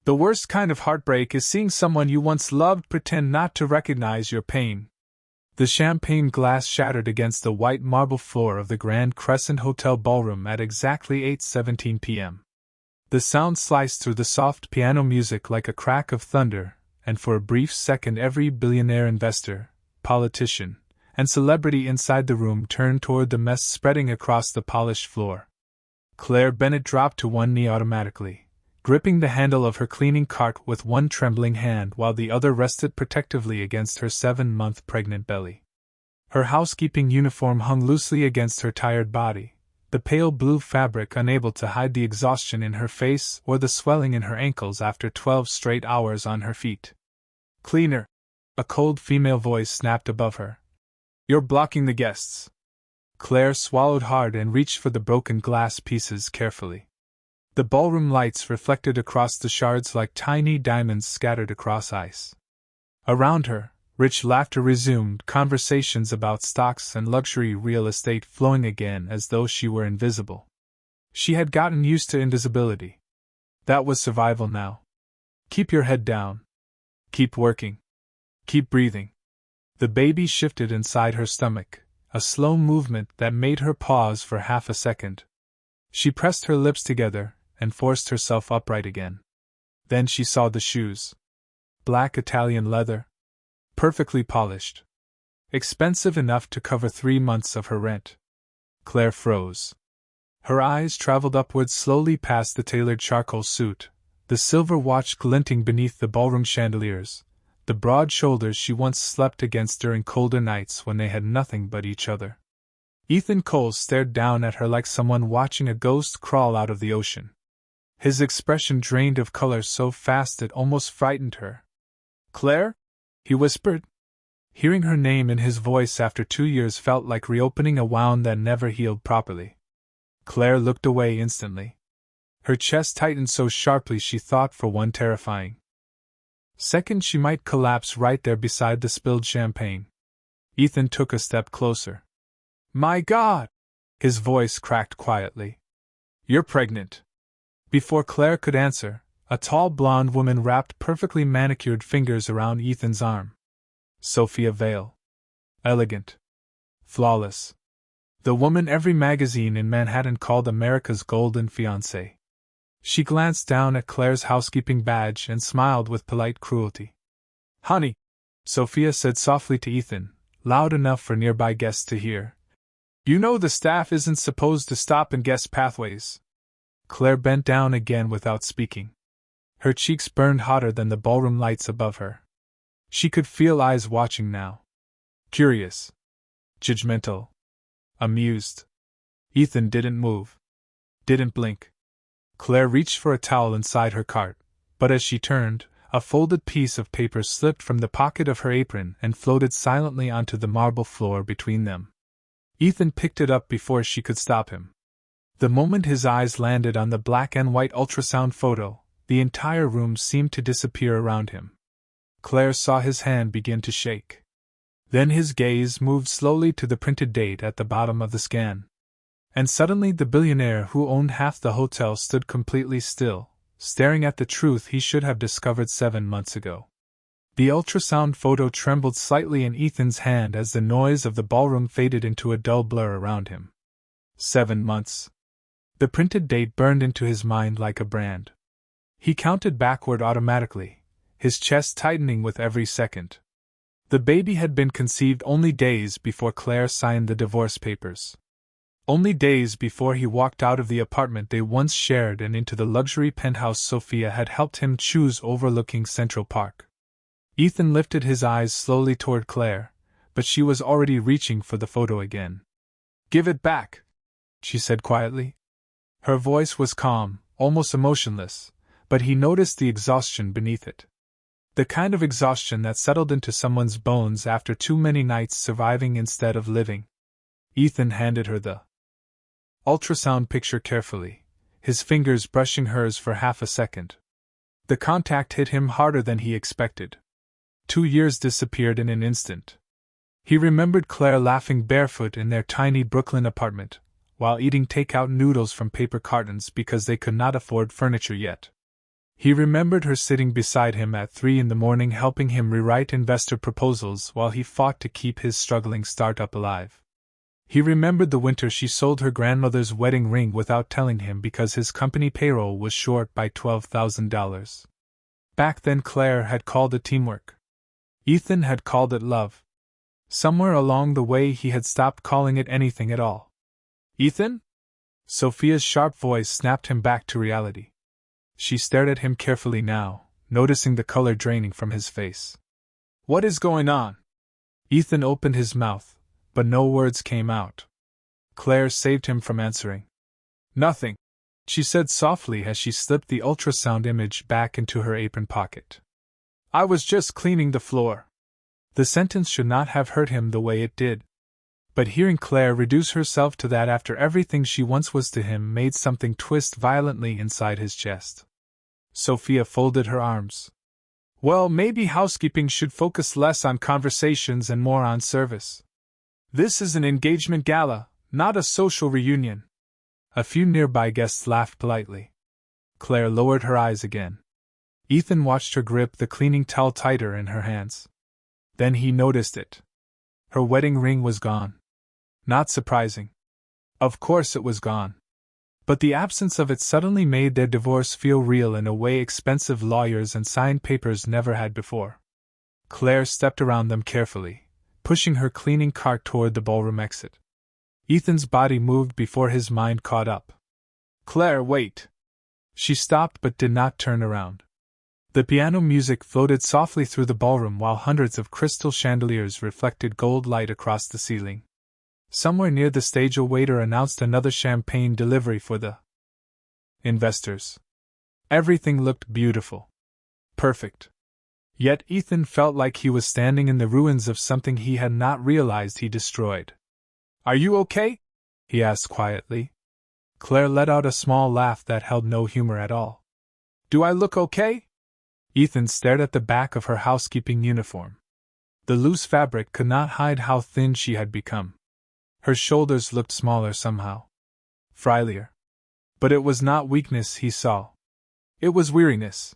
The worst kind of heartbreak is seeing someone you once loved pretend not to recognize your pain. The champagne glass shattered against the white marble floor of the Grand Crescent Hotel ballroom at exactly 8:17 p.m. The sound sliced through the soft piano music like a crack of thunder, and for a brief second every billionaire investor, politician, and celebrity inside the room turned toward the mess spreading across the polished floor. Claire Bennett dropped to one knee automatically, gripping the handle of her cleaning cart with one trembling hand while the other rested protectively against her 7-month pregnant belly. Her housekeeping uniform hung loosely against her tired body, the pale blue fabric unable to hide the exhaustion in her face or the swelling in her ankles after 12 straight hours on her feet. "Cleaner!" a cold female voice snapped above her. "You're blocking the guests." Claire swallowed hard and reached for the broken glass pieces carefully. The ballroom lights reflected across the shards like tiny diamonds scattered across ice. Around her, rich laughter resumed, conversations about stocks and luxury real estate flowing again as though she were invisible. She had gotten used to invisibility. That was survival now. Keep your head down. Keep working. Keep breathing. The baby shifted inside her stomach, a slow movement that made her pause for half a second. She pressed her lips together and forced herself upright again. Then she saw the shoes. Black Italian leather. Perfectly polished. Expensive enough to cover 3 months of her rent. Claire froze. Her eyes traveled upwards slowly past the tailored charcoal suit, the silver watch glinting beneath the ballroom chandeliers, the broad shoulders she once slept against during colder nights when they had nothing but each other. Ethan Cole stared down at her like someone watching a ghost crawl out of the ocean. His expression drained of color so fast it almost frightened her. "Claire?" he whispered. Hearing her name in his voice after 2 years felt like reopening a wound that never healed properly. Claire looked away instantly. Her chest tightened so sharply she thought for one terrifying second she might collapse right there beside the spilled champagne. Ethan took a step closer. "My God!" his voice cracked quietly. "You're pregnant." Before Claire could answer, a tall blonde woman wrapped perfectly manicured fingers around Ethan's arm. Sophia Vale. Elegant. Flawless. The woman every magazine in Manhattan called America's golden fiancée. She glanced down at Claire's housekeeping badge and smiled with polite cruelty. "Honey," Sophia said softly to Ethan, loud enough for nearby guests to hear. "You know the staff isn't supposed to stop in guest pathways." Claire bent down again without speaking. Her cheeks burned hotter than the ballroom lights above her. She could feel eyes watching now. Curious. Judgmental. Amused. Ethan didn't move. Didn't blink. Claire reached for a towel inside her cart, but as she turned, a folded piece of paper slipped from the pocket of her apron and floated silently onto the marble floor between them. Ethan picked it up before she could stop him. The moment his eyes landed on the black and white ultrasound photo, the entire room seemed to disappear around him. Claire saw his hand begin to shake. Then his gaze moved slowly to the printed date at the bottom of the scan. And suddenly the billionaire who owned half the hotel stood completely still, staring at the truth he should have discovered 7 months ago. The ultrasound photo trembled slightly in Ethan's hand as the noise of the ballroom faded into a dull blur around him. 7 months. The printed date burned into his mind like a brand. He counted backward automatically, his chest tightening with every second. The baby had been conceived only days before Claire signed the divorce papers. Only days before he walked out of the apartment they once shared and into the luxury penthouse Sophia had helped him choose overlooking Central Park. Ethan lifted his eyes slowly toward Claire, but she was already reaching for the photo again. "Give it back," she said quietly. Her voice was calm, almost emotionless, but he noticed the exhaustion beneath it. The kind of exhaustion that settled into someone's bones after too many nights surviving instead of living. Ethan handed her the ultrasound picture carefully, his fingers brushing hers for half a second. The contact hit him harder than he expected. 2 years disappeared in an instant. He remembered Claire laughing barefoot in their tiny Brooklyn apartment, while eating takeout noodles from paper cartons because they could not afford furniture yet. He remembered her sitting beside him at 3 in the morning helping him rewrite investor proposals while he fought to keep his struggling startup alive. He remembered the winter she sold her grandmother's wedding ring without telling him because his company payroll was short by $12,000. Back then Claire had called it teamwork. Ethan had called it love. Somewhere along the way he had stopped calling it anything at all. Ethan? Sophia's sharp voice snapped him back to reality. She stared at him carefully now, noticing the color draining from his face. What is going on? Ethan opened his mouth, but no words came out. Claire saved him from answering. Nothing, she said softly as she slipped the ultrasound image back into her apron pocket. I was just cleaning the floor. The sentence should not have hurt him the way it did. But hearing Claire reduce herself to that after everything she once was to him made something twist violently inside his chest. Sophia folded her arms. Well, maybe housekeeping should focus less on conversations and more on service. This is an engagement gala, not a social reunion. A few nearby guests laughed politely. Claire lowered her eyes again. Ethan watched her grip the cleaning towel tighter in her hands. Then he noticed it. Her wedding ring was gone. Not surprising. Of course it was gone. But the absence of it suddenly made their divorce feel real in a way expensive lawyers and signed papers never had before. Claire stepped around them carefully, pushing her cleaning cart toward the ballroom exit. Ethan's body moved before his mind caught up. Claire, wait! She stopped but did not turn around. The piano music floated softly through the ballroom while hundreds of crystal chandeliers reflected gold light across the ceiling. Somewhere near the stage a waiter announced another champagne delivery for the investors. Everything looked beautiful. Perfect. Yet Ethan felt like he was standing in the ruins of something he had not realized he destroyed. Are you okay? He asked quietly. Claire let out a small laugh that held no humor at all. Do I look okay? Ethan stared at the back of her housekeeping uniform. The loose fabric could not hide how thin she had become. Her shoulders looked smaller somehow. Frilier. But it was not weakness he saw. It was weariness.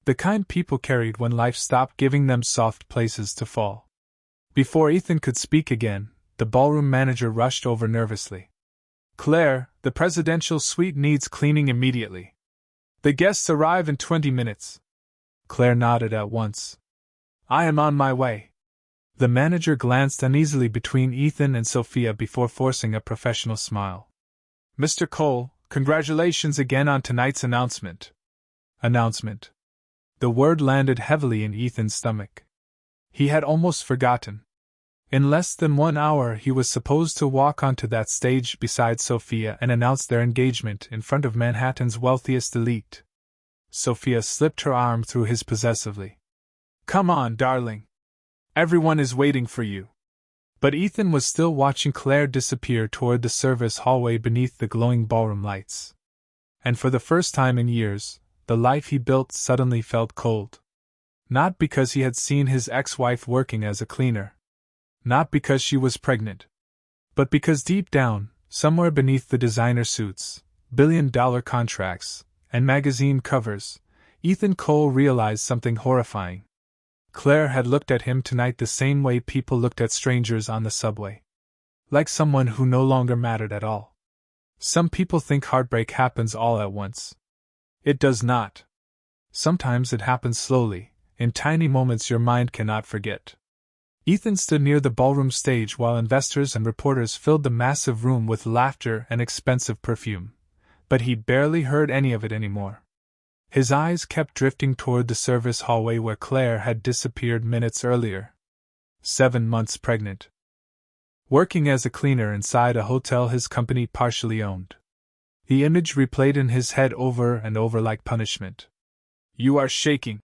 The kind people carried when life stopped giving them soft places to fall. Before Ethan could speak again, the ballroom manager rushed over nervously. Claire, the presidential suite needs cleaning immediately. The guests arrive in 20 minutes. Claire nodded at once. I am on my way. The manager glanced uneasily between Ethan and Sophia before forcing a professional smile. Mr. Cole, congratulations again on tonight's announcement. Announcement. The word landed heavily in Ethan's stomach. He had almost forgotten. In less than 1 hour he was supposed to walk onto that stage beside Sophia and announce their engagement in front of Manhattan's wealthiest elite. Sophia slipped her arm through his possessively. Come on, darling. Everyone is waiting for you. But Ethan was still watching Claire disappear toward the service hallway beneath the glowing ballroom lights. And for the first time in years, the life he built suddenly felt cold. Not because he had seen his ex-wife working as a cleaner. Not because she was pregnant. But because deep down, somewhere beneath the designer suits, billion-dollar contracts, and magazine covers, Ethan Cole realized something horrifying. Claire had looked at him tonight the same way people looked at strangers on the subway. Like someone who no longer mattered at all. Some people think heartbreak happens all at once. It does not. Sometimes it happens slowly, in tiny moments your mind cannot forget. Ethan stood near the ballroom stage while investors and reporters filled the massive room with laughter and expensive perfume, but he barely heard any of it anymore. His eyes kept drifting toward the service hallway where Claire had disappeared minutes earlier. 7 months pregnant. Working as a cleaner inside a hotel his company partially owned. The image replayed in his head over and over like punishment. You are shaking,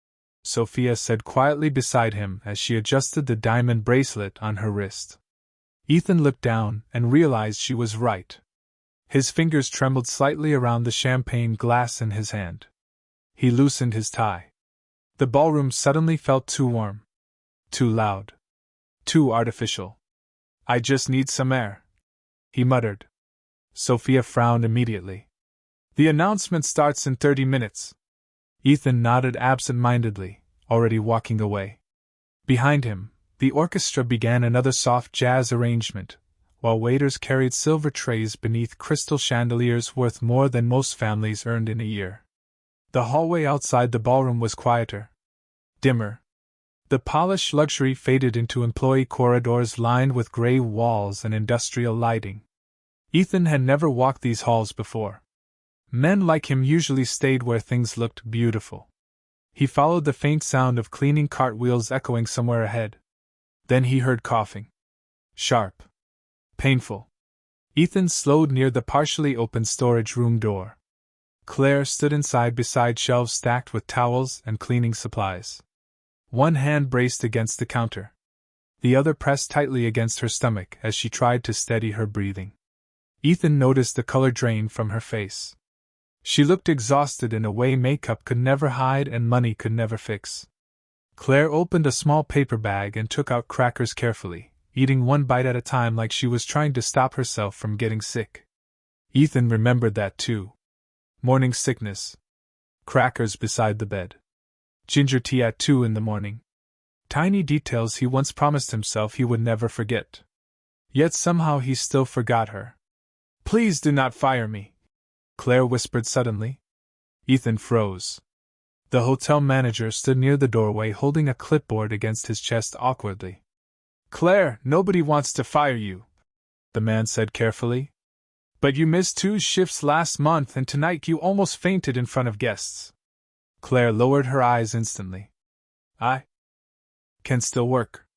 Sophia said quietly beside him as she adjusted the diamond bracelet on her wrist. Ethan looked down and realized she was right. His fingers trembled slightly around the champagne glass in his hand. He loosened his tie. The ballroom suddenly felt too warm. Too loud. Too artificial. I just need some air, he muttered. Sophia frowned immediately. The announcement starts in 30 minutes. Ethan nodded absent-mindedly, already walking away. Behind him, the orchestra began another soft jazz arrangement, while waiters carried silver trays beneath crystal chandeliers worth more than most families earned in a year. The hallway outside the ballroom was quieter, dimmer. The polished luxury faded into employee corridors lined with gray walls and industrial lighting. Ethan had never walked these halls before. Men like him usually stayed where things looked beautiful. He followed the faint sound of cleaning cartwheels echoing somewhere ahead. Then he heard coughing. Sharp. Painful. Ethan slowed near the partially open storage room door. Claire stood inside beside shelves stacked with towels and cleaning supplies. One hand braced against the counter. The other pressed tightly against her stomach as she tried to steady her breathing. Ethan noticed the color drain from her face. She looked exhausted in a way makeup could never hide and money could never fix. Claire opened a small paper bag and took out crackers carefully, eating one bite at a time like she was trying to stop herself from getting sick. Ethan remembered that too. Morning sickness. Crackers beside the bed. Ginger tea at 2 in the morning. Tiny details he once promised himself he would never forget. Yet somehow he still forgot her. "Please do not fire me," Claire whispered suddenly. Ethan froze. The hotel manager stood near the doorway holding a clipboard against his chest awkwardly. "Claire, nobody wants to fire you," the man said carefully. "But you missed 2 shifts last month and tonight you almost fainted in front of guests." Claire lowered her eyes instantly. "I can still work.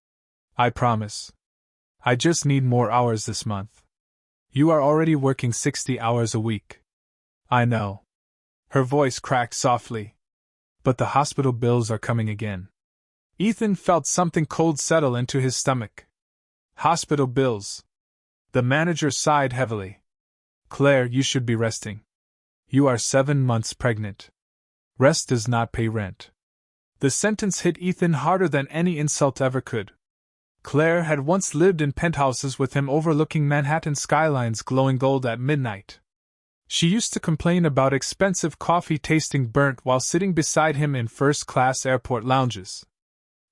I promise. I just need more hours this month." "You are already working 60 hours a week." "I know." Her voice cracked softly. "But the hospital bills are coming again." Ethan felt something cold settle into his stomach. "Hospital bills." The manager sighed heavily. "Claire, you should be resting. You are 7 months pregnant. Rest does not pay rent." The sentence hit Ethan harder than any insult ever could. Claire had once lived in penthouses with him overlooking Manhattan skylines glowing gold at midnight. She used to complain about expensive coffee tasting burnt while sitting beside him in first-class airport lounges.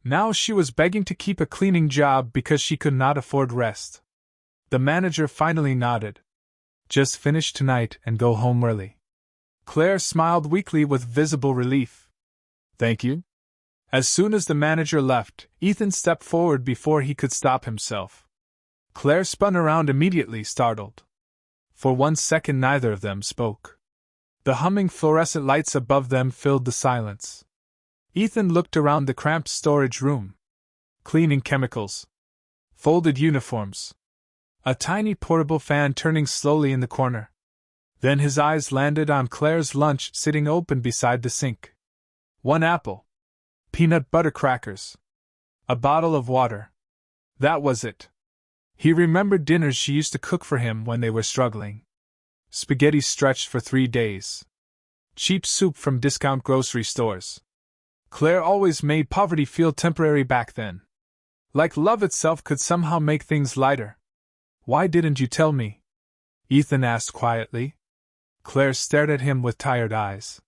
Now she was begging to keep a cleaning job because she could not afford rest. The manager finally nodded. "Just finish tonight and go home early." Claire smiled weakly with visible relief. "Thank you." As soon as the manager left, Ethan stepped forward before he could stop himself. Claire spun around immediately, startled. For 1 second neither of them spoke. The humming fluorescent lights above them filled the silence. Ethan looked around the cramped storage room. Cleaning chemicals. Folded uniforms. A tiny portable fan turning slowly in the corner. Then his eyes landed on Claire's lunch sitting open beside the sink. 1 apple. Peanut butter crackers. A bottle of water. That was it. He remembered dinners she used to cook for him when they were struggling. Spaghetti stretched for 3 days. Cheap soup from discount grocery stores. Claire always made poverty feel temporary back then. Like love itself could somehow make things lighter. "Why didn't you tell me?" Ethan asked quietly. Claire stared at him with tired eyes.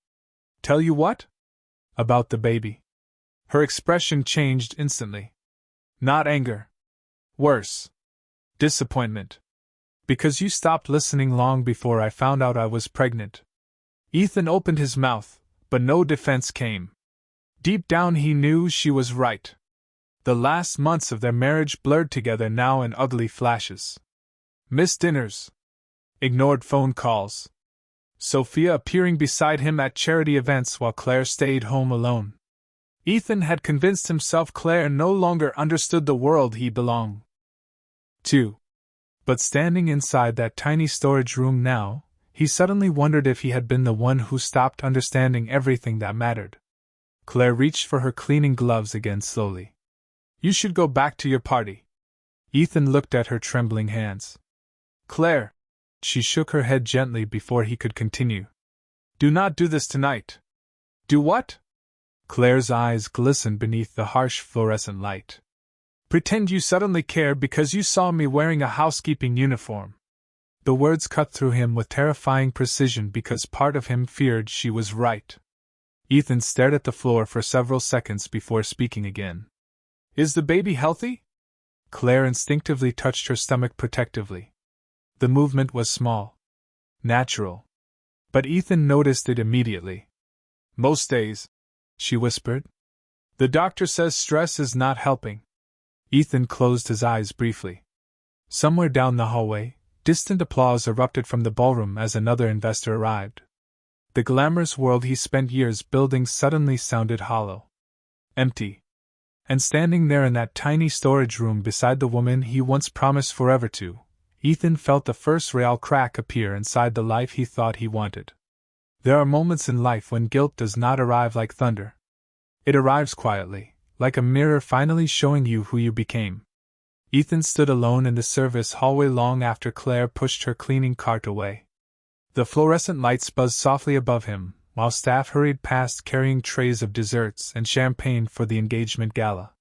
"Tell you what?" "About the baby." Her expression changed instantly. Not anger. Worse. Disappointment. "Because you stopped listening long before I found out I was pregnant." Ethan opened his mouth, but no defense came. Deep down he knew she was right. The last months of their marriage blurred together now in ugly flashes. Missed dinners. Ignored phone calls. Sophia appearing beside him at charity events while Claire stayed home alone. Ethan had convinced himself Claire no longer understood the world he belonged to. But standing inside that tiny storage room now, he suddenly wondered if he had been the one who stopped understanding everything that mattered. Claire reached for her cleaning gloves again slowly. "You should go back to your party." Ethan looked at her trembling hands. "Claire." She shook her head gently before he could continue. "Do not do this tonight." "Do what?" Claire's eyes glistened beneath the harsh fluorescent light. "Pretend you suddenly care because you saw me wearing a housekeeping uniform." The words cut through him with terrifying precision because part of him feared she was right. Ethan stared at the floor for several seconds before speaking again. Is the baby healthy? Claire instinctively touched her stomach protectively. The movement was small, natural, but Ethan noticed it immediately. Most days, she whispered. The doctor says stress is not helping. Ethan closed his eyes briefly. Somewhere down the hallway, distant applause erupted from the ballroom as another investor arrived. The glamorous world he spent years building suddenly sounded hollow, empty. And standing there in that tiny storage room beside the woman he once promised forever to, Ethan felt the first real crack appear inside the life he thought he wanted. There are moments in life when guilt does not arrive like thunder. It arrives quietly, like a mirror finally showing you who you became. Ethan stood alone in the service hallway long after Claire pushed her cleaning cart away. The fluorescent lights buzzed softly above him, while staff hurried past carrying trays of desserts and champagne for the engagement gala.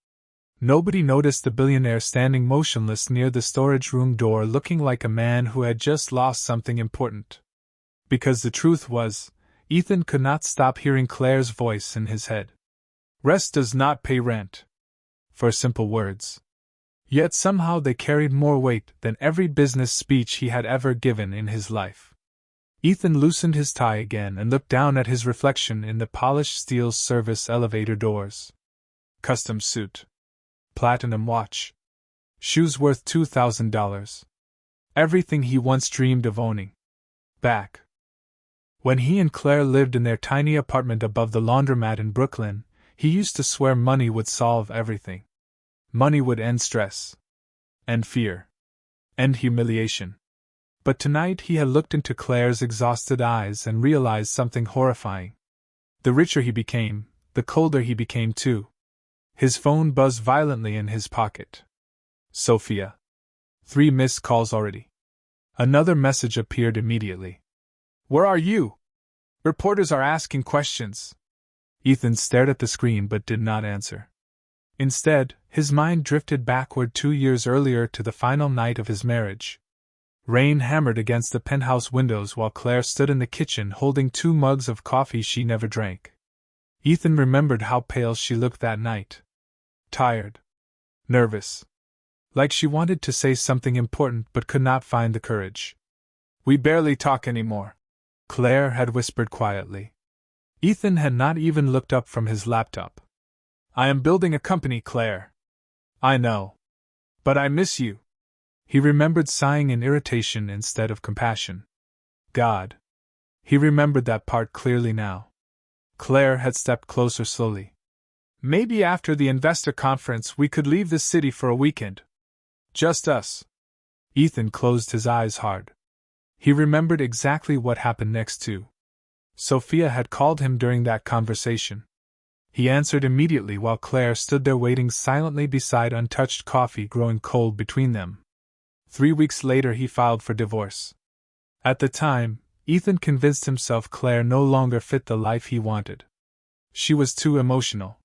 Nobody noticed the billionaire standing motionless near the storage room door looking like a man who had just lost something important. Because the truth was, Ethan could not stop hearing Claire's voice in his head. Rest does not pay rent. For simple words. Yet somehow they carried more weight than every business speech he had ever given in his life. Ethan loosened his tie again and looked down at his reflection in the polished steel service elevator doors. Custom suit. Platinum watch. Shoes worth $2,000. Everything he once dreamed of owning. Back. When he and Claire lived in their tiny apartment above the laundromat in Brooklyn, he used to swear money would solve everything. Money would end stress. End fear. End humiliation. But tonight he had looked into Claire's exhausted eyes and realized something horrifying. The richer he became, the colder he became too. His phone buzzed violently in his pocket. Sophia. 3 missed calls already. Another message appeared immediately. Where are you? Reporters are asking questions. Ethan stared at the screen but did not answer. Instead, his mind drifted backward 2 years earlier to the final night of his marriage. Rain hammered against the penthouse windows while Claire stood in the kitchen holding 2 mugs of coffee she never drank. Ethan remembered how pale she looked that night. Tired. Nervous. Like she wanted to say something important but could not find the courage. We barely talk anymore, Claire had whispered quietly. Ethan had not even looked up from his laptop. I am building a company, Claire. I know. But I miss you. He remembered sighing in irritation instead of compassion. God. He remembered that part clearly now. Claire had stepped closer slowly. Maybe after the investor conference we could leave the city for a weekend. Just us. Ethan closed his eyes hard. He remembered exactly what happened next too. Sophia had called him during that conversation. He answered immediately while Claire stood there waiting silently beside untouched coffee growing cold between them. 3 weeks later he filed for divorce. At the time, Ethan convinced himself Claire no longer fit the life he wanted. She was too emotional.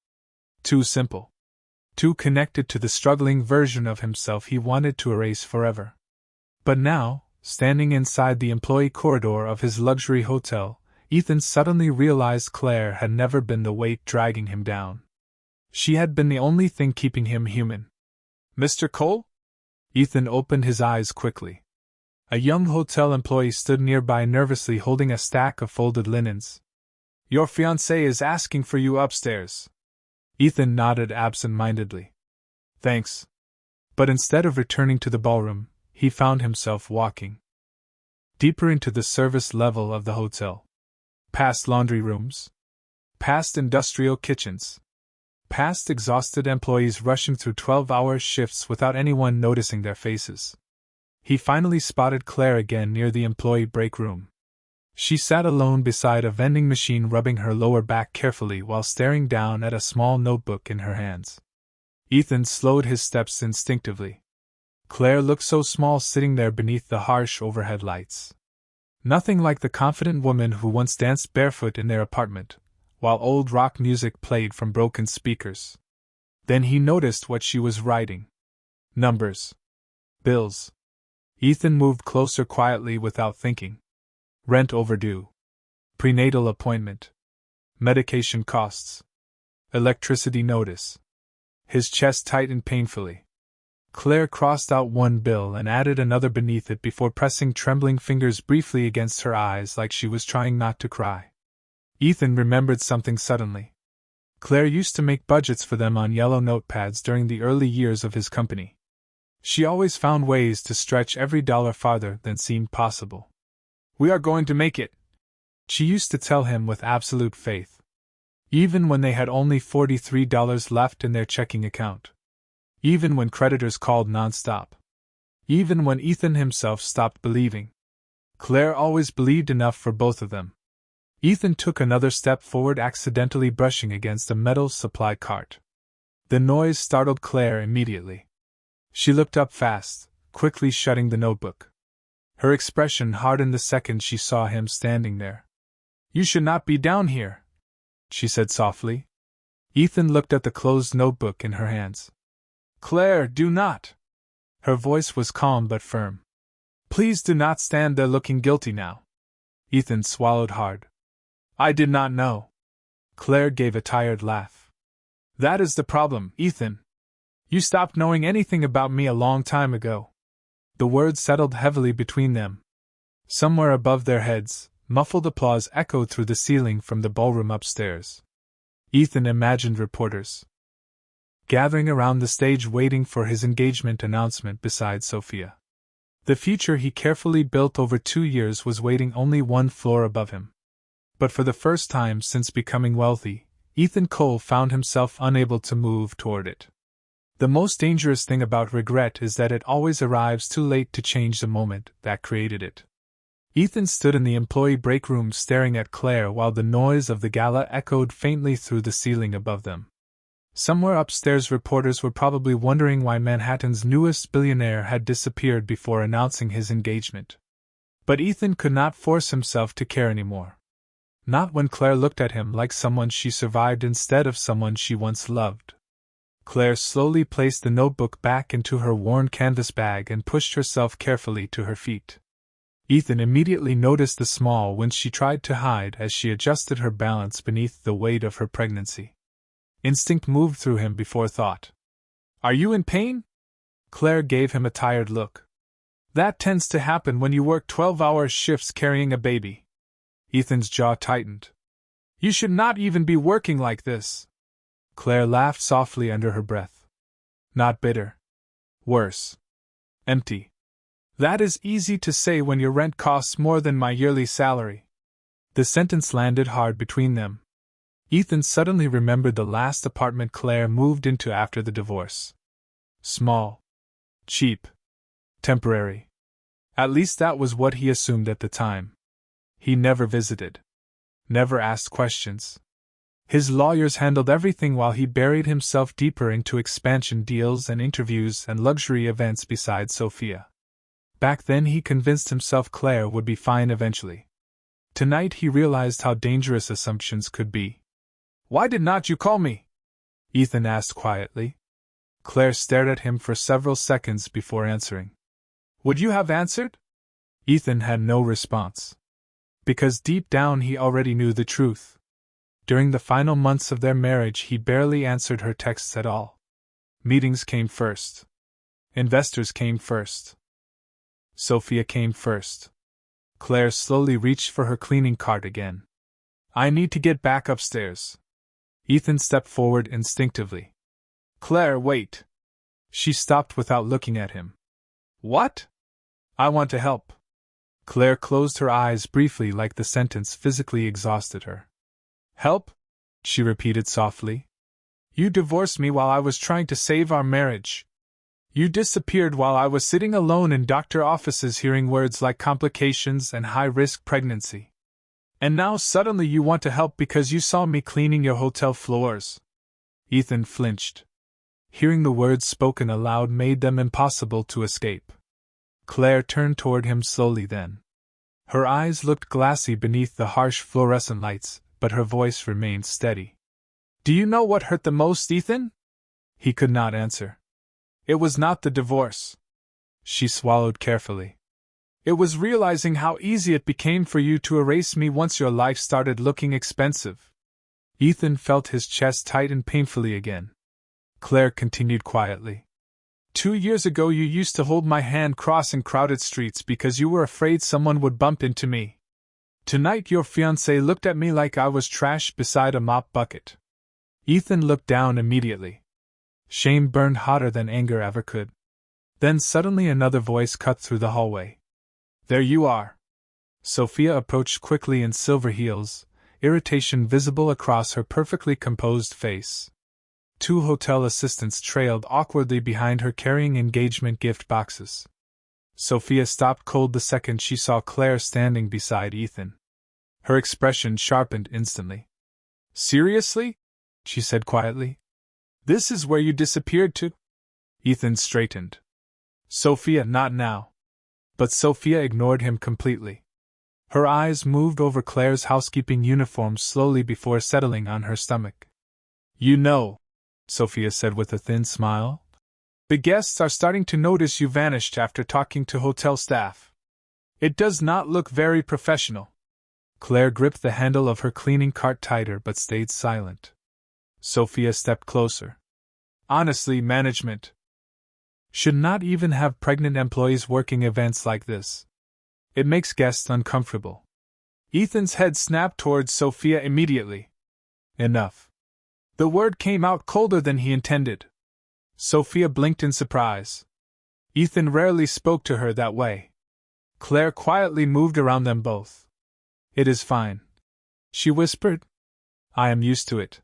Too simple. Too connected to the struggling version of himself he wanted to erase forever. But now, standing inside the employee corridor of his luxury hotel, Ethan suddenly realized Claire had never been the weight dragging him down. She had been the only thing keeping him human. Mr. Cole? Ethan opened his eyes quickly. A young hotel employee stood nearby nervously holding a stack of folded linens. Your fiancé is asking for you upstairs. Ethan nodded absent-mindedly. Thanks. But instead of returning to the ballroom, he found himself walking deeper into the service level of the hotel. Past laundry rooms. Past industrial kitchens. Past exhausted employees rushing through 12-hour shifts without anyone noticing their faces. He finally spotted Claire again near the employee break room. She sat alone beside a vending machine rubbing her lower back carefully while staring down at a small notebook in her hands. Ethan slowed his steps instinctively. Claire looked so small sitting there beneath the harsh overhead lights. Nothing like the confident woman who once danced barefoot in their apartment, while old rock music played from broken speakers. Then he noticed what she was writing. Numbers. Bills. Ethan moved closer quietly without thinking. Rent overdue. Prenatal appointment. Medication costs. Electricity notice. His chest tightened painfully. Claire crossed out one bill and added another beneath it before pressing trembling fingers briefly against her eyes like she was trying not to cry. Ethan remembered something suddenly. Claire used to make budgets for them on yellow notepads during the early years of his company. She always found ways to stretch every dollar farther than seemed possible. "We are going to make it," she used to tell him with absolute faith. Even when they had only $43 left in their checking account. Even when creditors called nonstop. Even when Ethan himself stopped believing. Claire always believed enough for both of them. Ethan took another step forward, accidentally brushing against a metal supply cart. The noise startled Claire immediately. She looked up fast, quickly shutting the notebook. Her expression hardened the second she saw him standing there. "You should not be down here," she said softly. Ethan looked at the closed notebook in her hands. "Claire, do not!" Her voice was calm but firm. "Please do not stand there looking guilty now." Ethan swallowed hard. "I did not know." Claire gave a tired laugh. "That is the problem, Ethan. You stopped knowing anything about me a long time ago." The words settled heavily between them. Somewhere above their heads, muffled applause echoed through the ceiling from the ballroom upstairs. Ethan imagined reporters gathering around the stage waiting for his engagement announcement beside Sophia. The future he carefully built over 2 years was waiting only one floor above him. But for the first time since becoming wealthy, Ethan Cole found himself unable to move toward it. The most dangerous thing about regret is that it always arrives too late to change the moment that created it. Ethan stood in the employee break room staring at Claire while the noise of the gala echoed faintly through the ceiling above them. Somewhere upstairs, reporters were probably wondering why Manhattan's newest billionaire had disappeared before announcing his engagement. But Ethan could not force himself to care anymore. Not when Claire looked at him like someone she survived instead of someone she once loved. Claire slowly placed the notebook back into her worn canvas bag and pushed herself carefully to her feet. Ethan immediately noticed the small wince she tried to hide as she adjusted her balance beneath the weight of her pregnancy. Instinct moved through him before thought. "Are you in pain?" Claire gave him a tired look. "That tends to happen when you work 12-hour shifts carrying a baby." Ethan's jaw tightened. "You should not even be working like this." Claire laughed softly under her breath. "Not bitter. Worse. Empty. That is easy to say when your rent costs more than my yearly salary." The sentence landed hard between them. Ethan suddenly remembered the last apartment Claire moved into after the divorce. Small. Cheap. Temporary. At least that was what he assumed at the time. He never visited. Never asked questions. His lawyers handled everything while he buried himself deeper into expansion deals and interviews and luxury events beside Sophia. Back then he convinced himself Claire would be fine eventually. Tonight he realized how dangerous assumptions could be. "Why did not you call me?" Ethan asked quietly. Claire stared at him for several seconds before answering. "Would you have answered?" Ethan had no response. Because deep down he already knew the truth. During the final months of their marriage he barely answered her texts at all. Meetings came first. Investors came first. Sophia came first. Claire slowly reached for her cleaning cart again. "I need to get back upstairs." Ethan stepped forward instinctively. "Claire, wait." She stopped without looking at him. "What?" "I want to help." Claire closed her eyes briefly like the sentence physically exhausted her. "Help?" she repeated softly. "You divorced me while I was trying to save our marriage. You disappeared while I was sitting alone in doctor offices hearing words like complications and high-risk pregnancy. And now suddenly you want to help because you saw me cleaning your hotel floors." Ethan flinched. Hearing the words spoken aloud made them impossible to escape. Claire turned toward him slowly then. Her eyes looked glassy beneath the harsh fluorescent lights, but her voice remained steady. "Do you know what hurt the most, Ethan?" He could not answer. "It was not the divorce." She swallowed carefully. "It was realizing how easy it became for you to erase me once your life started looking expensive. Ethan felt his chest tighten painfully again. Claire continued quietly. 2 years ago you used to hold my hand crossing crowded streets because you were afraid someone would bump into me. Tonight your fiancé looked at me like I was trash beside a mop bucket. Ethan looked down immediately. Shame burned hotter than anger ever could. Then suddenly another voice cut through the hallway. There you are. Sophia approached quickly in silver heels, irritation visible across her perfectly composed face. 2 hotel assistants trailed awkwardly behind her carrying engagement gift boxes. Sophia stopped cold the second she saw Claire standing beside Ethan. Her expression sharpened instantly. Seriously? She said quietly. This is where you disappeared to? Ethan straightened. Sophia, not now. But Sophia ignored him completely. Her eyes moved over Claire's housekeeping uniform slowly before settling on her stomach. You know, Sophia said with a thin smile, the guests are starting to notice you vanished after talking to hotel staff. It does not look very professional. Claire gripped the handle of her cleaning cart tighter but stayed silent. Sophia stepped closer. Honestly, management should not even have pregnant employees working events like this. It makes guests uncomfortable. Ethan's head snapped towards Sophia immediately. Enough. The word came out colder than he intended. Sophia blinked in surprise. Ethan rarely spoke to her that way. Claire quietly moved around them both. It is fine, she whispered. I am used to it.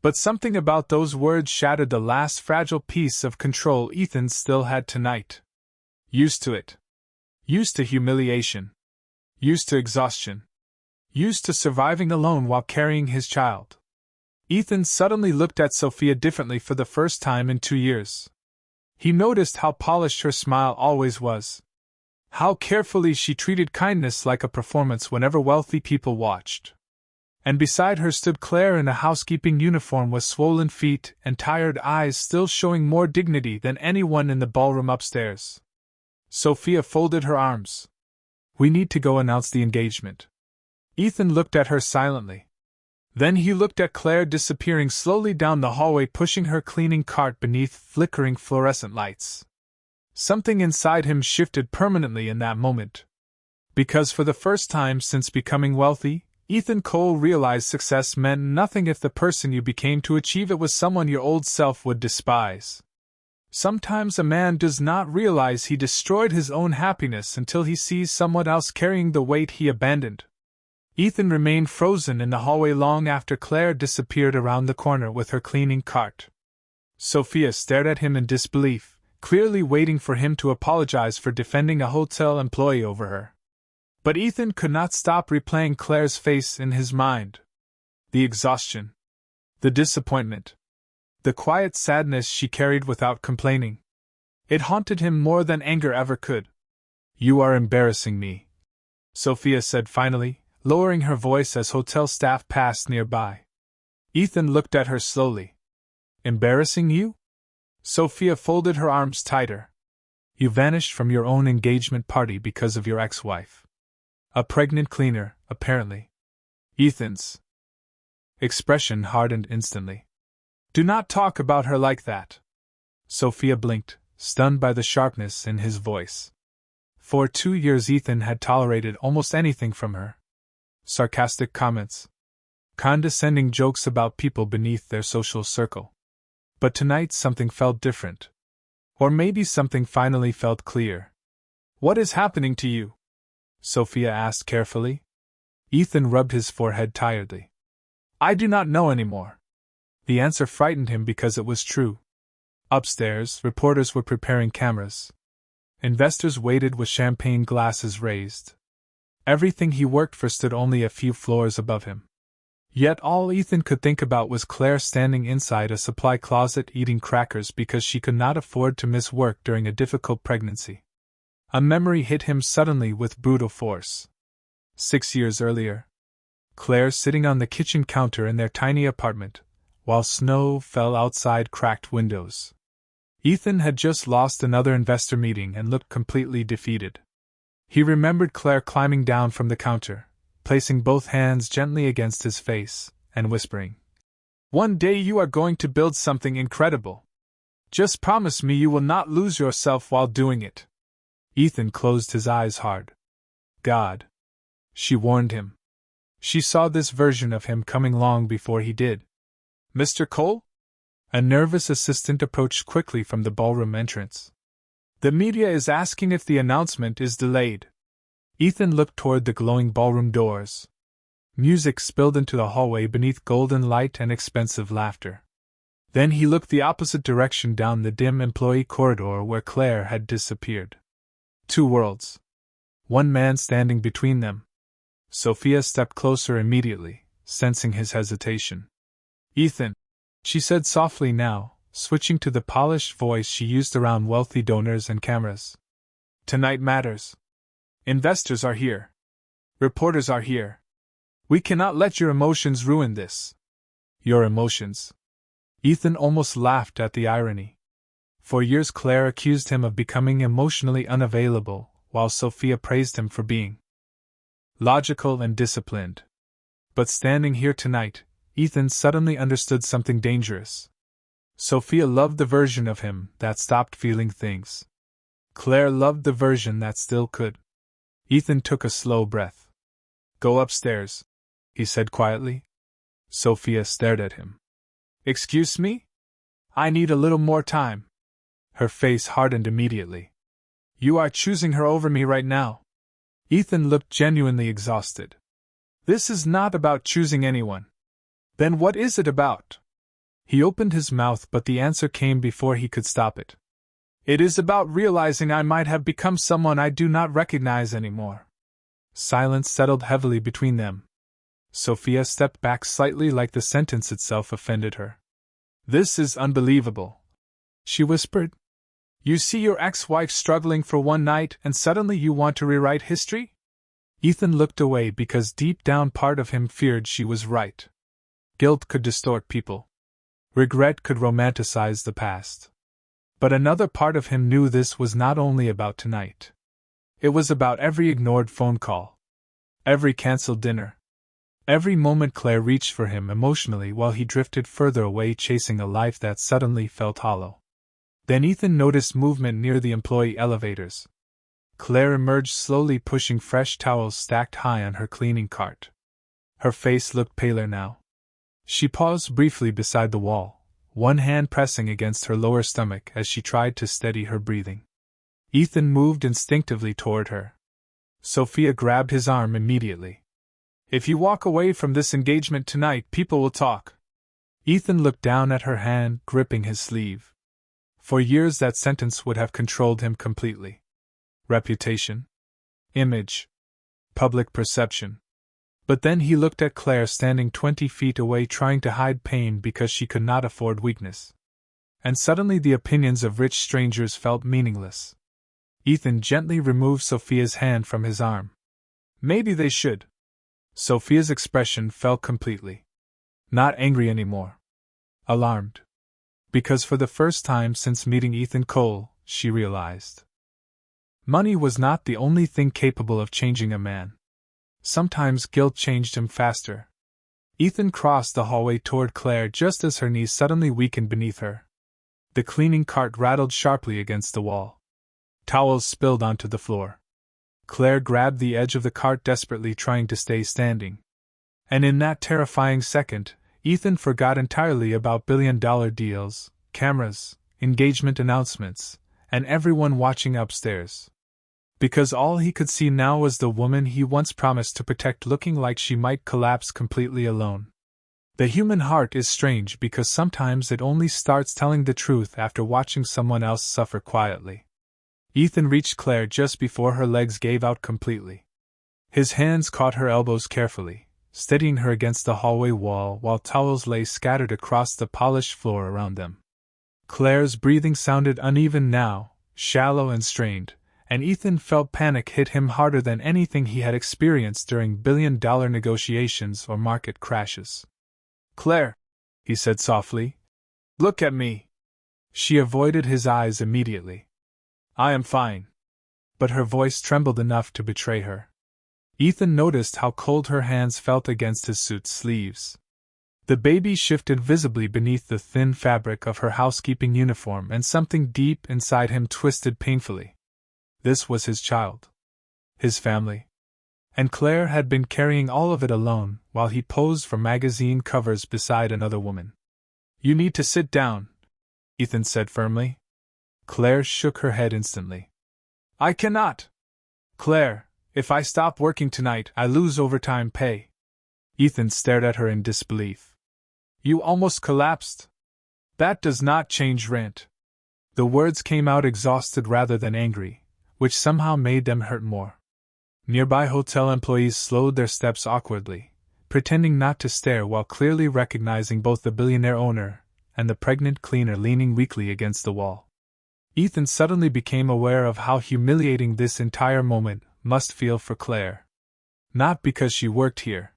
But something about those words shattered the last fragile piece of control Ethan still had tonight. Used to it. Used to humiliation. Used to exhaustion. Used to surviving alone while carrying his child. Ethan suddenly looked at Sophia differently for the first time in 2 years. He noticed how polished her smile always was. How carefully she treated kindness like a performance whenever wealthy people watched. And beside her stood Claire in a housekeeping uniform with swollen feet and tired eyes, still showing more dignity than anyone in the ballroom upstairs. Sophia folded her arms. We need to go announce the engagement. Ethan looked at her silently. Then he looked at Claire disappearing slowly down the hallway, pushing her cleaning cart beneath flickering fluorescent lights. Something inside him shifted permanently in that moment. Because for the first time since becoming wealthy, Ethan Cole realized success meant nothing if the person you became to achieve it was someone your old self would despise. Sometimes a man does not realize he destroyed his own happiness until he sees someone else carrying the weight he abandoned. Ethan remained frozen in the hallway long after Claire disappeared around the corner with her cleaning cart. Sophia stared at him in disbelief, clearly waiting for him to apologize for defending a hotel employee over her. But Ethan could not stop replaying Claire's face in his mind. The exhaustion. The disappointment. The quiet sadness she carried without complaining. It haunted him more than anger ever could. You are embarrassing me, Sophia said finally, lowering her voice as hotel staff passed nearby. Ethan looked at her slowly. Embarrassing you? Sophia folded her arms tighter. You vanished from your own engagement party because of your ex-wife. A pregnant cleaner, apparently. Ethan's expression hardened instantly. Do not talk about her like that. Sophia blinked, stunned by the sharpness in his voice. For 2 years Ethan had tolerated almost anything from her. Sarcastic comments. Condescending jokes about people beneath their social circle. But tonight something felt different. Or maybe something finally felt clear. What is happening to you? Sophia asked carefully. Ethan rubbed his forehead tiredly. I do not know anymore. The answer frightened him because it was true. Upstairs, reporters were preparing cameras. Investors waited with champagne glasses raised. Everything he worked for stood only a few floors above him. Yet all Ethan could think about was Claire standing inside a supply closet eating crackers because she could not afford to miss work during a difficult pregnancy. A memory hit him suddenly with brutal force. 6 years earlier, Claire sitting on the kitchen counter in their tiny apartment, while snow fell outside cracked windows. Ethan had just lost another investor meeting and looked completely defeated. He remembered Claire climbing down from the counter, placing both hands gently against his face, and whispering, "One day you are going to build something incredible. Just promise me you will not lose yourself while doing it." Ethan closed his eyes hard. God. She warned him. She saw this version of him coming long before he did. "Mr. Cole?" A nervous assistant approached quickly from the ballroom entrance. "The media is asking if the announcement is delayed." Ethan looked toward the glowing ballroom doors. Music spilled into the hallway beneath golden light and expensive laughter. Then he looked the opposite direction down the dim employee corridor where Claire had disappeared. Two worlds. One man standing between them. Sophia stepped closer immediately, sensing his hesitation. "Ethan," she said softly now, switching to the polished voice she used around wealthy donors and cameras. "Tonight matters. Investors are here. Reporters are here. We cannot let your emotions ruin this." "Your emotions?" Ethan almost laughed at the irony. For years Claire accused him of becoming emotionally unavailable, while Sophia praised him for being logical and disciplined. But standing here tonight, Ethan suddenly understood something dangerous. Sophia loved the version of him that stopped feeling things. Claire loved the version that still could. Ethan took a slow breath. "Go upstairs," he said quietly. Sophia stared at him. "Excuse me? I need a little more time." Her face hardened immediately. "You are choosing her over me right now." Ethan looked genuinely exhausted. "This is not about choosing anyone." "Then what is it about?" He opened his mouth, but the answer came before he could stop it. "It is about realizing I might have become someone I do not recognize anymore." Silence settled heavily between them. Sophia stepped back slightly, like the sentence itself offended her. "This is unbelievable," she whispered. "You see your ex-wife struggling for one night and suddenly you want to rewrite history?" Ethan looked away because deep down part of him feared she was right. Guilt could distort people. Regret could romanticize the past. But another part of him knew this was not only about tonight. It was about every ignored phone call. Every cancelled dinner. Every moment Claire reached for him emotionally while he drifted further away chasing a life that suddenly felt hollow. Then Ethan noticed movement near the employee elevators. Claire emerged slowly, pushing fresh towels stacked high on her cleaning cart. Her face looked paler now. She paused briefly beside the wall, one hand pressing against her lower stomach as she tried to steady her breathing. Ethan moved instinctively toward her. Sophia grabbed his arm immediately. "If you walk away from this engagement tonight, people will talk." Ethan looked down at her hand, gripping his sleeve. For years that sentence would have controlled him completely. Reputation. Image. Public perception. But then he looked at Claire standing 20 feet away trying to hide pain because she could not afford weakness. And suddenly the opinions of rich strangers felt meaningless. Ethan gently removed Sophia's hand from his arm. "Maybe they should." Sophia's expression fell completely. Not angry anymore. Alarmed. Because for the first time since meeting Ethan Cole, she realized. Money was not the only thing capable of changing a man. Sometimes guilt changed him faster. Ethan crossed the hallway toward Claire just as her knees suddenly weakened beneath her. The cleaning cart rattled sharply against the wall. Towels spilled onto the floor. Claire grabbed the edge of the cart desperately trying to stay standing. And in that terrifying second, Ethan forgot entirely about billion-dollar deals, cameras, engagement announcements, and everyone watching upstairs. Because all he could see now was the woman he once promised to protect looking like she might collapse completely alone. The human heart is strange because sometimes it only starts telling the truth after watching someone else suffer quietly. Ethan reached Claire just before her legs gave out completely. His hands caught her elbows carefully, steadying her against the hallway wall while towels lay scattered across the polished floor around them. Claire's breathing sounded uneven now, shallow and strained, and Ethan felt panic hit him harder than anything he had experienced during billion-dollar negotiations or market crashes. "Claire," he said softly, "look at me." She avoided his eyes immediately. "I am fine." But her voice trembled enough to betray her. Ethan noticed how cold her hands felt against his suit sleeves. The baby shifted visibly beneath the thin fabric of her housekeeping uniform, and something deep inside him twisted painfully. This was his child. His family. And Claire had been carrying all of it alone, while he posed for magazine covers beside another woman. "You need to sit down," Ethan said firmly. Claire shook her head instantly. "I cannot. Claire, if I stop working tonight, I lose overtime pay." Ethan stared at her in disbelief. "You almost collapsed. That does not change rent." The words came out exhausted rather than angry, which somehow made them hurt more. Nearby hotel employees slowed their steps awkwardly, pretending not to stare while clearly recognizing both the billionaire owner and the pregnant cleaner leaning weakly against the wall. Ethan suddenly became aware of how humiliating this entire moment must feel for Claire. Not because she worked here,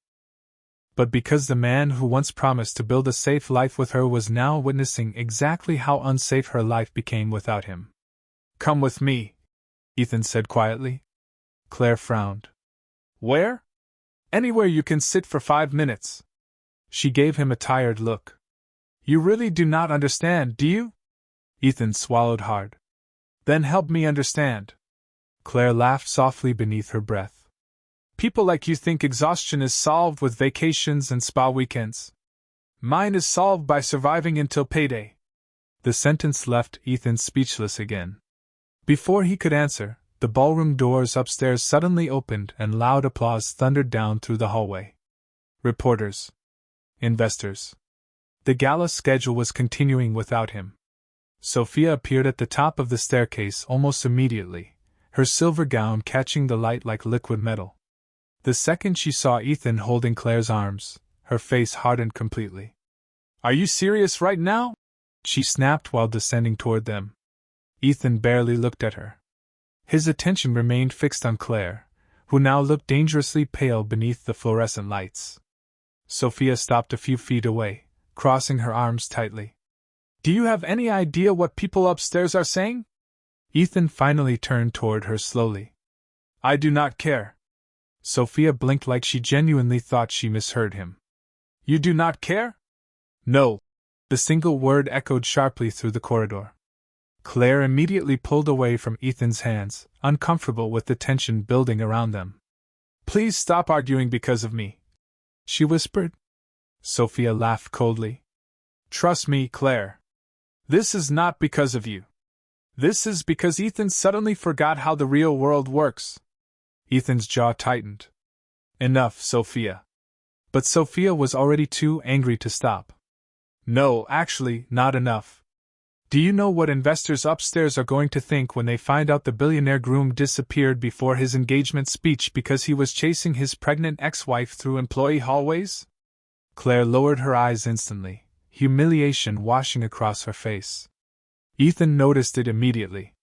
but because the man who once promised to build a safe life with her was now witnessing exactly how unsafe her life became without him. "Come with me," Ethan said quietly. Claire frowned. "Where?" "Anywhere you can sit for 5 minutes." She gave him a tired look. "You really do not understand, do you?" Ethan swallowed hard. "Then help me understand." Claire laughed softly beneath her breath. "People like you think exhaustion is solved with vacations and spa weekends. Mine is solved by surviving until payday." The sentence left Ethan speechless again. Before he could answer, the ballroom doors upstairs suddenly opened and loud applause thundered down through the hallway. Reporters. Investors. The gala schedule was continuing without him. Sophia appeared at the top of the staircase almost immediately, her silver gown catching the light like liquid metal. The second she saw Ethan holding Claire's arms, her face hardened completely. "Are you serious right now?" she snapped while descending toward them. Ethan barely looked at her. His attention remained fixed on Claire, who now looked dangerously pale beneath the fluorescent lights. Sophia stopped a few feet away, crossing her arms tightly. "Do you have any idea what people upstairs are saying?" Ethan finally turned toward her slowly. "I do not care." Sophia blinked like she genuinely thought she misheard him. "You do not care?" "No." The single word echoed sharply through the corridor. Claire immediately pulled away from Ethan's hands, uncomfortable with the tension building around them. "Please stop arguing because of me," she whispered. Sophia laughed coldly. "Trust me, Claire. This is not because of you. This is because Ethan suddenly forgot how the real world works." Ethan's jaw tightened. "Enough, Sophia." But Sophia was already too angry to stop. "No, actually, not enough. Do you know what investors upstairs are going to think when they find out the billionaire groom disappeared before his engagement speech because he was chasing his pregnant ex-wife through employee hallways?" Claire lowered her eyes instantly, humiliation washing across her face. Ethan noticed it immediately.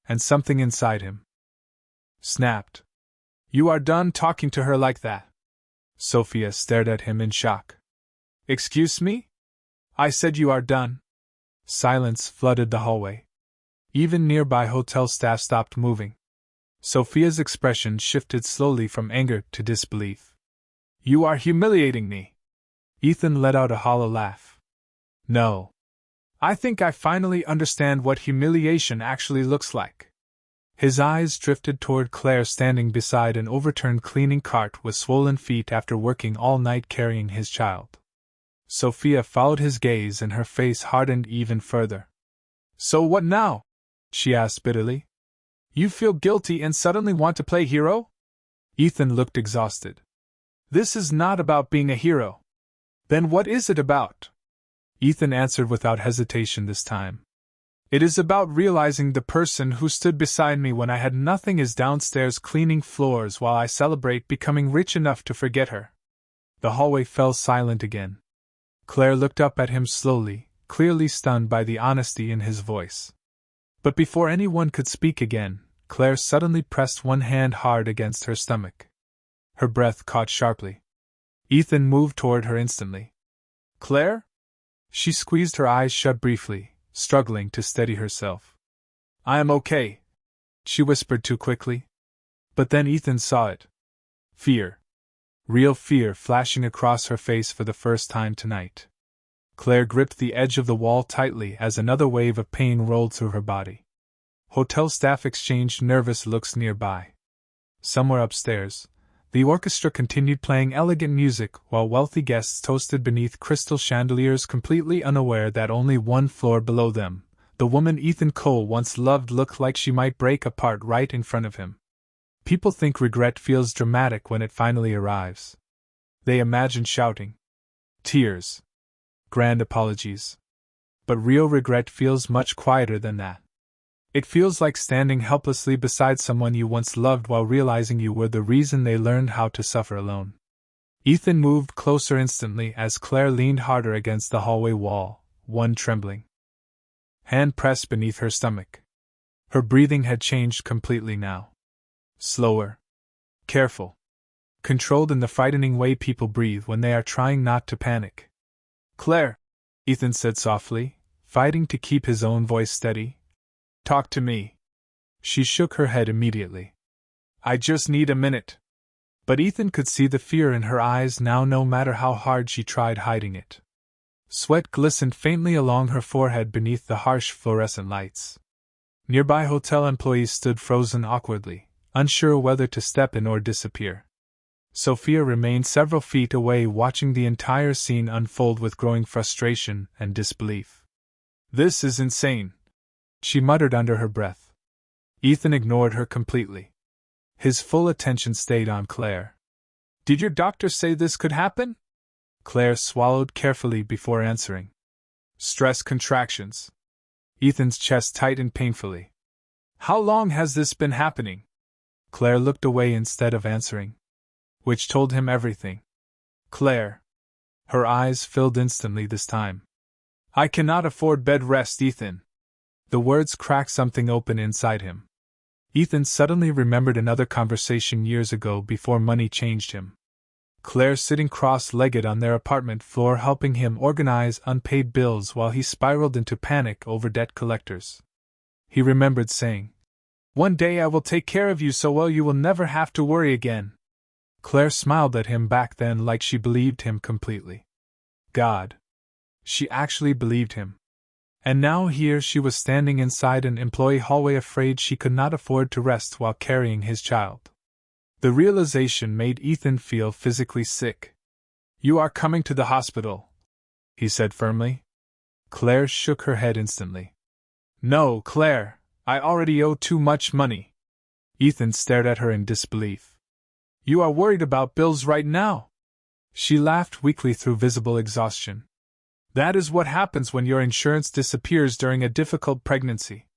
And something inside him snapped. "You are done talking to her like that." Sophia stared at him in shock. "Excuse me?" "I said you are done." Silence flooded the hallway. Even nearby hotel staff stopped moving. Sophia's expression shifted slowly from anger to disbelief. "You are humiliating me." Ethan let out a hollow laugh. "No. I think I finally understand what humiliation actually looks like." His eyes drifted toward Claire standing beside an overturned cleaning cart with swollen feet after working all night carrying his child. Sophia followed his gaze and her face hardened even further. "So what now?" she asked bitterly. "You feel guilty and suddenly want to play hero?" Ethan looked exhausted. "This is not about being a hero." "Then what is it about?" Ethan answered without hesitation this time. "It is about realizing the person who stood beside me when I had nothing is downstairs cleaning floors while I celebrate becoming rich enough to forget her." The hallway fell silent again. Claire looked up at him slowly, clearly stunned by the honesty in his voice. But before anyone could speak again, Claire suddenly pressed one hand hard against her stomach. Her breath caught sharply. Ethan moved toward her instantly. "Claire?" She squeezed her eyes shut briefly, struggling to steady herself. "I am okay," she whispered too quickly. But then Ethan saw it. Fear. real fear flashing across her face for the first time tonight. Claire gripped the edge of the wall tightly as another wave of pain rolled through her body. Hotel staff exchanged nervous looks nearby. Somewhere upstairs, the orchestra continued playing elegant music while wealthy guests toasted beneath crystal chandeliers, completely unaware that only one floor below them, the woman Ethan Cole once loved looked like she might break apart right in front of him. People think regret feels dramatic when it finally arrives. They imagine shouting, tears, grand apologies. But real regret feels much quieter than that. It feels like standing helplessly beside someone you once loved while realizing you were the reason they learned how to suffer alone. Ethan moved closer instantly as Claire leaned harder against the hallway wall, one trembling hand pressed beneath her stomach. Her breathing had changed completely now. Slower. Careful. Controlled in the frightening way people breathe when they are trying not to panic. Claire, Ethan said softly, fighting to keep his own voice steady. Talk to me. She shook her head immediately. I just need a minute. But Ethan could see the fear in her eyes now, no matter how hard she tried hiding it. Sweat glistened faintly along her forehead beneath the harsh fluorescent lights. Nearby hotel employees stood frozen awkwardly, unsure whether to step in or disappear. Sophia remained several feet away, watching the entire scene unfold with growing frustration and disbelief. This is insane, she muttered under her breath. Ethan ignored her completely. His full attention stayed on Claire. Did your doctor say this could happen? Claire swallowed carefully before answering. Stress contractions. Ethan's chest tightened painfully. How long has this been happening? Claire looked away instead of answering. Which told him everything. Claire. Her eyes filled instantly this time. I cannot afford bed rest, Ethan. The words cracked something open inside him. Ethan suddenly remembered another conversation years ago before money changed him. Claire sitting cross-legged on their apartment floor helping him organize unpaid bills while he spiraled into panic over debt collectors. He remembered saying, One day I will take care of you so well you will never have to worry again. Claire smiled at him back then like she believed him completely. God. She actually believed him. And now here she was standing inside an employee hallway afraid she could not afford to rest while carrying his child. The realization made Ethan feel physically sick. You are coming to the hospital, he said firmly. Claire shook her head instantly. No, Claire, I already owe too much money. Ethan stared at her in disbelief. You are worried about bills right now? She laughed weakly through visible exhaustion. That is what happens when your insurance disappears during a difficult pregnancy.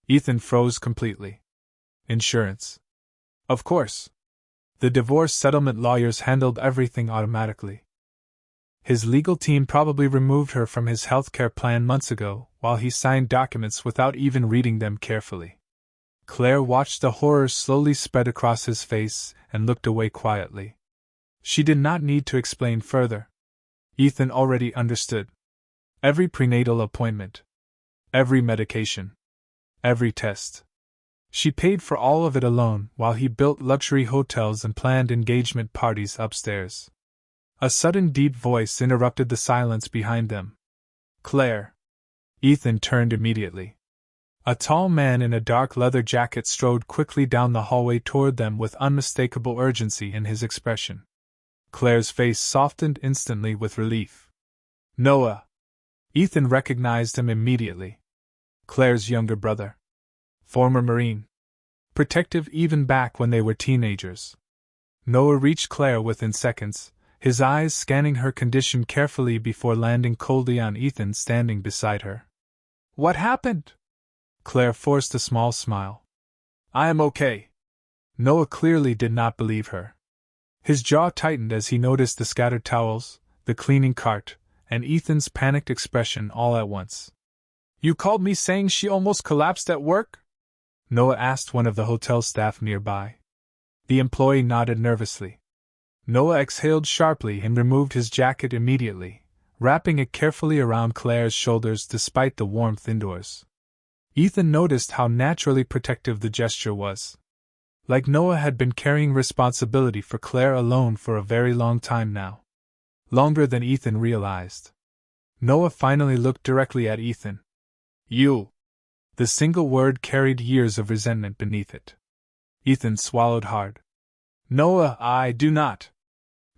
Ethan froze completely. Insurance. Of course. The divorce settlement lawyers handled everything automatically. His legal team probably removed her from his healthcare plan months ago, while he signed documents without even reading them carefully. Claire watched the horror slowly spread across his face and looked away quietly. She did not need to explain further. Ethan already understood. Every prenatal appointment. Every medication. Every test. She paid for all of it alone while he built luxury hotels and planned engagement parties upstairs. A sudden deep voice interrupted the silence behind them. Claire. Ethan turned immediately. A tall man in a dark leather jacket strode quickly down the hallway toward them with unmistakable urgency in his expression. Claire's face softened instantly with relief. Noah. Ethan recognized him immediately. Claire's younger brother. Former Marine. Protective even back when they were teenagers. Noah reached Claire within seconds, his eyes scanning her condition carefully before landing coldly on Ethan standing beside her. What happened? Claire forced a small smile. I am okay. Noah clearly did not believe her. His jaw tightened as he noticed the scattered towels, the cleaning cart, and Ethan's panicked expression all at once. You called me saying she almost collapsed at work? Noah asked one of the hotel staff nearby. The employee nodded nervously. Noah exhaled sharply and removed his jacket immediately, wrapping it carefully around Claire's shoulders despite the warmth indoors. Ethan noticed how naturally protective the gesture was. Like Noah had been carrying responsibility for Claire alone for a very long time now. Longer than Ethan realized. Noah finally looked directly at Ethan. You. The single word carried years of resentment beneath it. Ethan swallowed hard. Noah, I do not.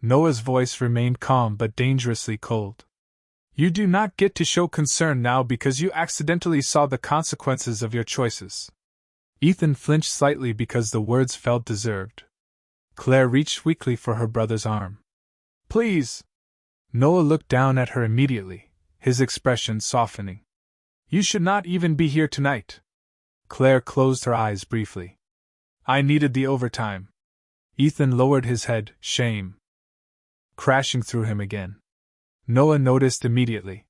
Noah's voice remained calm but dangerously cold. You do not get to show concern now because you accidentally saw the consequences of your choices. Ethan flinched slightly because the words felt deserved. Claire reached weakly for her brother's arm. Please! Noah looked down at her immediately, his expression softening. You should not even be here tonight. Claire closed her eyes briefly. I needed the overtime. Ethan lowered his head, shame crashing through him again. Noah noticed immediately.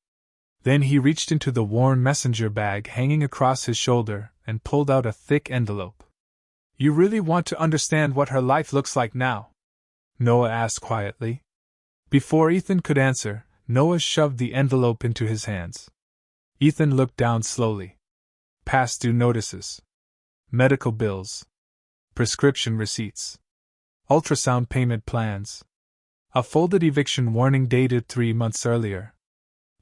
Then he reached into the worn messenger bag hanging across his shoulder and pulled out a thick envelope. You really want to understand what her life looks like now? Noah asked quietly. Before Ethan could answer, Noah shoved the envelope into his hands. Ethan looked down slowly. Past due notices. Medical bills. Prescription receipts. Ultrasound payment plans. A folded eviction warning dated 3 months earlier.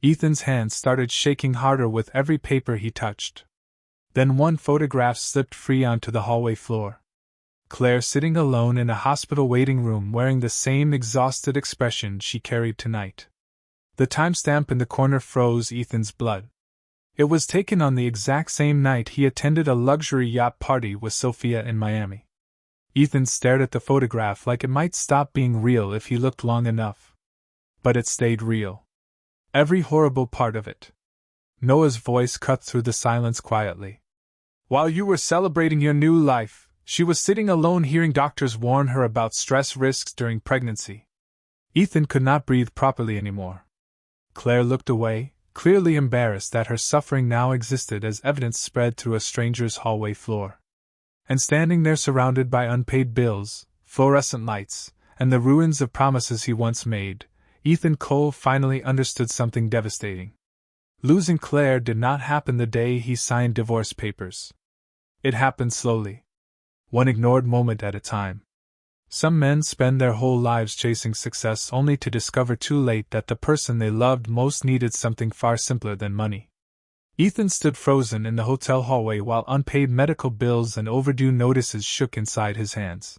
Ethan's hands started shaking harder with every paper he touched. Then one photograph slipped free onto the hallway floor. Claire sitting alone in a hospital waiting room wearing the same exhausted expression she carried tonight. The timestamp in the corner froze Ethan's blood. It was taken on the exact same night he attended a luxury yacht party with Sophia in Miami. Ethan stared at the photograph like it might stop being real if he looked long enough. But it stayed real. Every horrible part of it. Noah's voice cut through the silence quietly. While you were celebrating your new life, she was sitting alone hearing doctors warn her about stress risks during pregnancy. Ethan could not breathe properly anymore. Claire looked away, clearly embarrassed that her suffering now existed as evidence spread through a stranger's hallway floor. And standing there surrounded by unpaid bills, fluorescent lights, and the ruins of promises he once made, Ethan Cole finally understood something devastating. Losing Claire did not happen the day he signed divorce papers. It happened slowly. One ignored moment at a time. Some men spend their whole lives chasing success only to discover too late that the person they loved most needed something far simpler than money. Ethan stood frozen in the hotel hallway while unpaid medical bills and overdue notices shook inside his hands.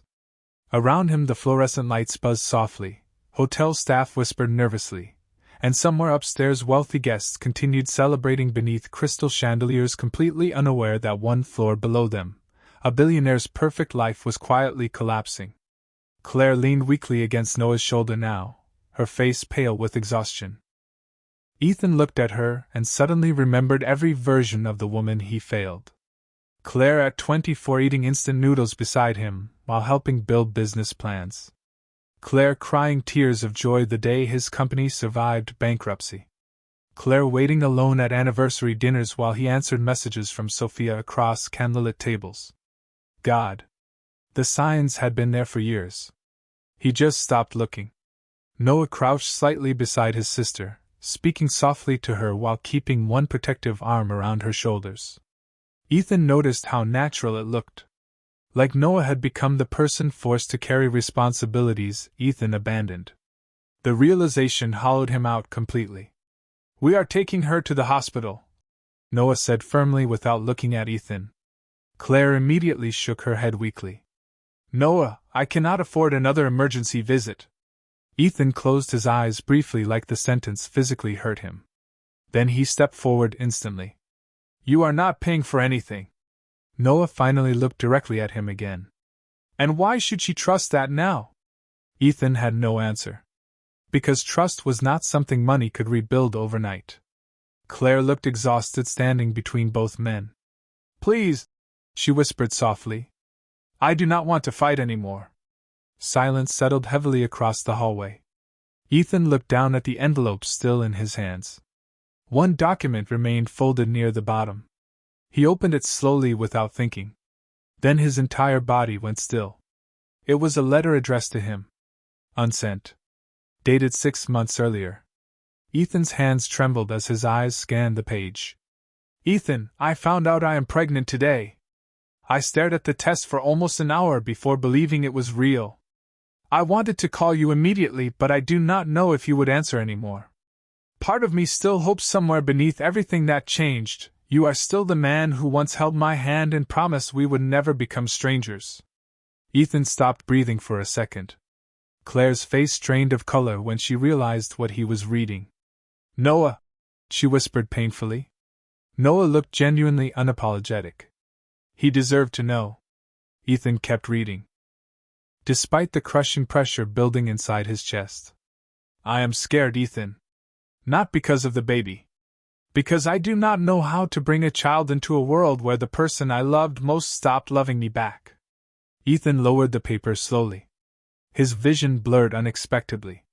Around him the fluorescent lights buzzed softly, hotel staff whispered nervously, and somewhere upstairs wealthy guests continued celebrating beneath crystal chandeliers completely unaware that 1 floor below them, a billionaire's perfect life was quietly collapsing. Claire leaned weakly against Noah's shoulder now, her face pale with exhaustion. Ethan looked at her and suddenly remembered every version of the woman he failed. Claire at 24 eating instant noodles beside him while helping build business plans. Claire crying tears of joy the day his company survived bankruptcy. Claire waiting alone at anniversary dinners while he answered messages from Sophia across candlelit tables. God. The signs had been there for years. He just stopped looking. Noah crouched slightly beside his sister, speaking softly to her while keeping one protective arm around her shoulders. Ethan noticed how natural it looked. Like Noah had become the person forced to carry responsibilities Ethan abandoned. The realization hollowed him out completely. We are taking her to the hospital, Noah said firmly without looking at Ethan. Claire immediately shook her head weakly. Noah, I cannot afford another emergency visit. Ethan closed his eyes briefly like the sentence physically hurt him. Then he stepped forward instantly. You are not paying for anything. Noah finally looked directly at him again. And why should she trust that now? Ethan had no answer. Because trust was not something money could rebuild overnight. Claire looked exhausted standing between both men. Please, she whispered softly. I do not want to fight anymore. Silence settled heavily across the hallway. Ethan looked down at the envelope still in his hands. One document remained folded near the bottom. He opened it slowly without thinking. Then his entire body went still. It was a letter addressed to him. Unsent. Dated 6 months earlier. Ethan's hands trembled as his eyes scanned the page. Ethan, I found out I am pregnant today. I stared at the test for almost an hour before believing it was real. I wanted to call you immediately, but I do not know if you would answer anymore. Part of me still hopes somewhere beneath everything that changed, you are still the man who once held my hand and promised we would never become strangers. Ethan stopped breathing for a second. Claire's face strained of color when she realized what he was reading. Noah, she whispered painfully. Noah looked genuinely unapologetic. He deserved to know. Ethan kept reading. Despite the crushing pressure building inside his chest. I am scared, Ethan. Not because of the baby. Because I do not know how to bring a child into a world where the person I loved most stopped loving me back. Ethan lowered the paper slowly. His vision blurred unexpectedly.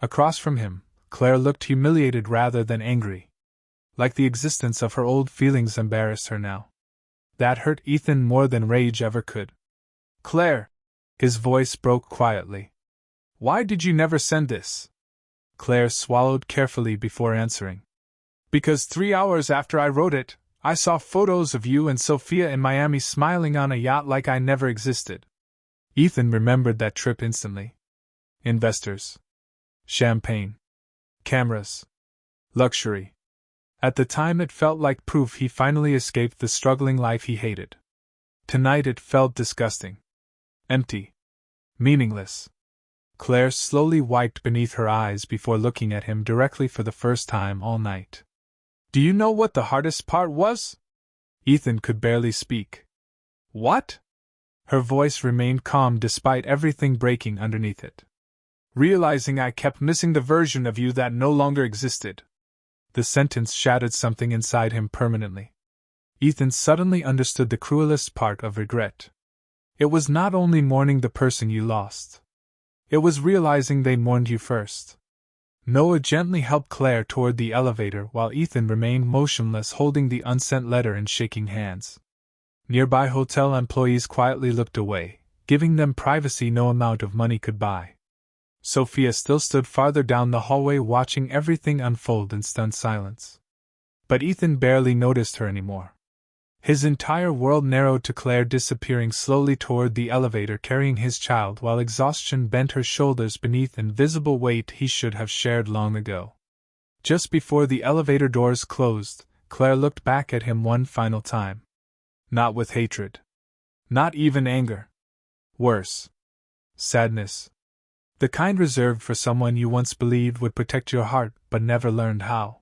Across from him, Claire looked humiliated rather than angry. Like the existence of her old feelings embarrassed her now. That hurt Ethan more than rage ever could. Claire! His voice broke quietly. Why did you never send this? Claire swallowed carefully before answering. Because 3 hours after I wrote it, I saw photos of you and Sophia in Miami smiling on a yacht like I never existed. Ethan remembered that trip instantly. Investors. Champagne. Cameras. Luxury. At the time it felt like proof he finally escaped the struggling life he hated. Tonight it felt disgusting. Empty. Meaningless. Claire slowly wiped beneath her eyes before looking at him directly for the first time all night. Do you know what the hardest part was? Ethan could barely speak. What? Her voice remained calm despite everything breaking underneath it. Realizing I kept missing the version of you that no longer existed. The sentence shattered something inside him permanently. Ethan suddenly understood the cruelest part of regret. It was not only mourning the person you lost. It was realizing they mourned you first. Noah gently helped Claire toward the elevator while Ethan remained motionless holding the unsent letter and shaking hands. Nearby hotel employees quietly looked away, giving them privacy no amount of money could buy. Sophia still stood farther down the hallway watching everything unfold in stunned silence. But Ethan barely noticed her anymore. His entire world narrowed to Claire disappearing slowly toward the elevator carrying his child while exhaustion bent her shoulders beneath invisible weight he should have shared long ago. Just before the elevator doors closed, Claire looked back at him one final time. Not with hatred. Not even anger. Worse. Sadness. The kind reserved for someone you once believed would protect your heart but never learned how.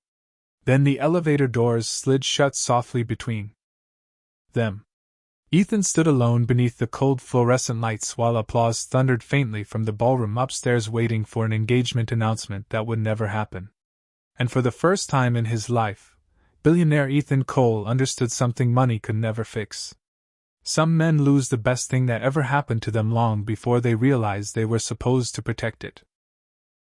Then the elevator doors slid shut softly between them. Ethan stood alone beneath the cold fluorescent lights while applause thundered faintly from the ballroom upstairs waiting for an engagement announcement that would never happen. And for the first time in his life, billionaire Ethan Cole understood something money could never fix. Some men lose the best thing that ever happened to them long before they realize they were supposed to protect it.